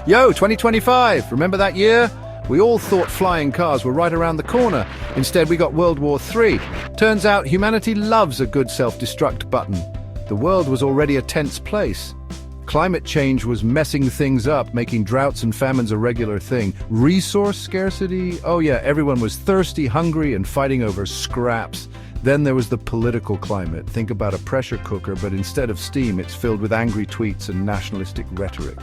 Yo, 2025, remember that year? We all thought flying cars were right around the corner. Instead, we got World War III. Turns out humanity loves a good self-destruct button. The world was already a tense place. Climate change was messing things up, making droughts and famines a regular thing. Resource scarcity? Oh yeah, everyone was thirsty, hungry, and fighting over scraps. Then there was the political climate. Think about a pressure cooker, but instead of steam, it's filled with angry tweets and nationalistic rhetoric.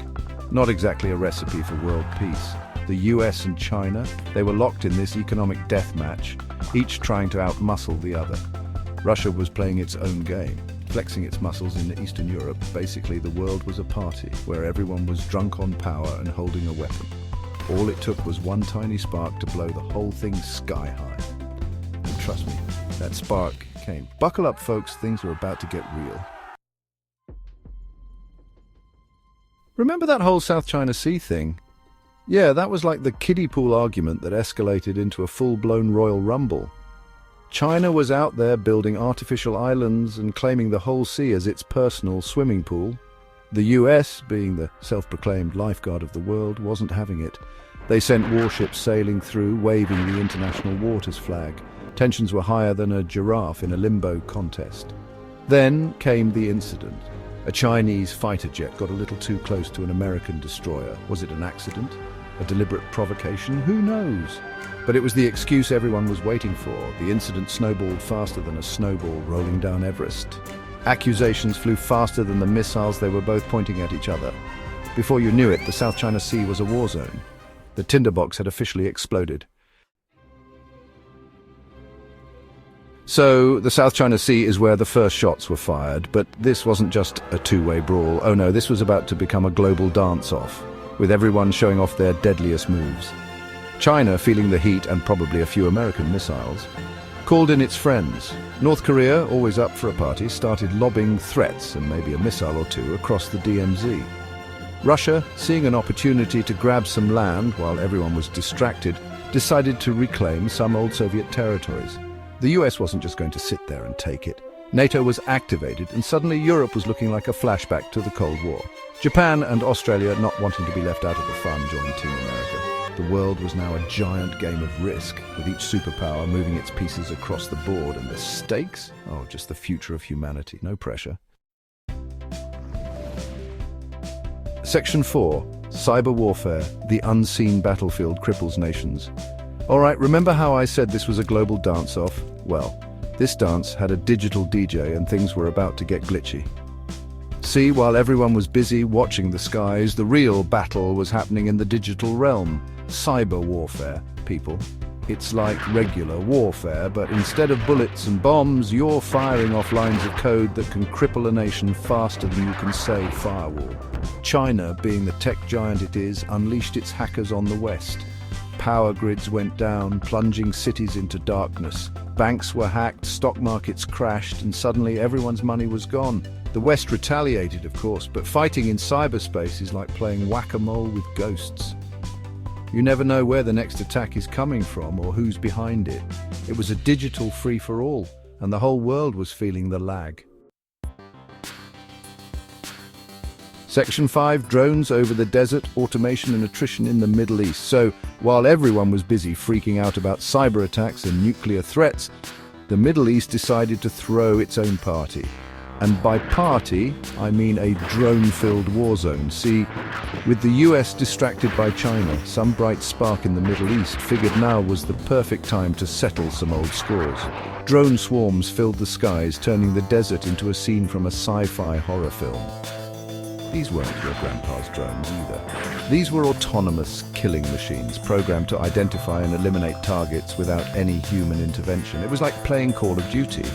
Not exactly a recipe for world peace. The US and China, they were locked in this economic death match, each trying to outmuscle the other. Russia was playing its own game, flexing its muscles in Eastern Europe. Basically, the world was a party where everyone was drunk on power and holding a weapon. All it took was one tiny spark to blow the whole thing sky high. And trust me, that spark came. Buckle up, folks, things are about to get real. Remember that whole South China Sea thing? Yeah, that was like the kiddie pool argument that escalated into a full-blown Royal Rumble. China was out there building artificial islands and claiming the whole sea as its personal swimming pool. The US, being the self-proclaimed lifeguard of the world, wasn't having it. They sent warships sailing through, waving the international waters flag. Tensions were higher than a giraffe in a limbo contest. Then came the incident. A Chinese fighter jet got a little too close to an American destroyer. Was it an accident? A deliberate provocation? Who knows? But it was the excuse everyone was waiting for. The incident snowballed faster than a snowball rolling down Everest. Accusations flew faster than the missiles they were both pointing at each other. Before you knew it, the South China Sea was a war zone. The tinderbox had officially exploded. So, the South China Sea is where the first shots were fired, but this wasn't just a two-way brawl. Oh no, this was about to become a global dance-off, with everyone showing off their deadliest moves. China, feeling the heat and probably a few American missiles, called in its friends. North Korea, always up for a party, started lobbing threats and maybe a missile or two across the DMZ. Russia, seeing an opportunity to grab some land while everyone was distracted, decided to reclaim some old Soviet territories. The US wasn't just going to sit there and take it. NATO was activated, and suddenly Europe was looking like a flashback to the Cold War. Japan and Australia, not wanting to be left out of the fun, joined Team America. The world was now a giant game of risk, with each superpower moving its pieces across the board, and the stakes? Oh, just the future of humanity, no pressure. Section 4. Cyber warfare, the unseen battlefield cripples nations. Alright, remember how I said this was a global dance-off? Well, this dance had a digital DJ and things were about to get glitchy. See, while everyone was busy watching the skies, the real battle was happening in the digital realm. Cyber warfare, people. It's like regular warfare, but instead of bullets and bombs, you're firing off lines of code that can cripple a nation faster than you can say firewall. China, being the tech giant it is, unleashed its hackers on the West. Power grids went down, plunging cities into darkness. Banks were hacked, stock markets crashed, and suddenly everyone's money was gone. The West retaliated, of course, but fighting in cyberspace is like playing whack-a-mole with ghosts. You never know where the next attack is coming from or who's behind it. It was a digital free-for-all, and the whole world was feeling the lag. Section 5, drones over the desert, automation and attrition in the Middle East. So, while everyone was busy freaking out about cyber attacks and nuclear threats, the Middle East decided to throw its own party. And by party, I mean a drone-filled war zone. See, with the US distracted by China, some bright spark in the Middle East figured now was the perfect time to settle some old scores. Drone swarms filled the skies, turning the desert into a scene from a sci-fi horror film. These weren't your grandpa's drones either. These were autonomous killing machines programmed to identify and eliminate targets without any human intervention. It was like playing Call of Duty,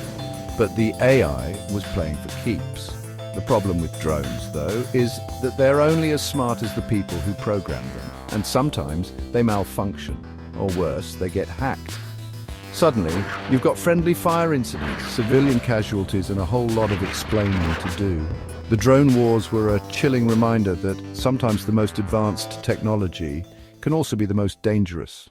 but the AI was playing for keeps. The problem with drones, though, is that they're only as smart as the people who program them, and sometimes they malfunction, or worse, they get hacked. Suddenly, you've got friendly fire incidents, civilian casualties, and a whole lot of explaining to do. The drone wars were a chilling reminder that sometimes the most advanced technology can also be the most dangerous.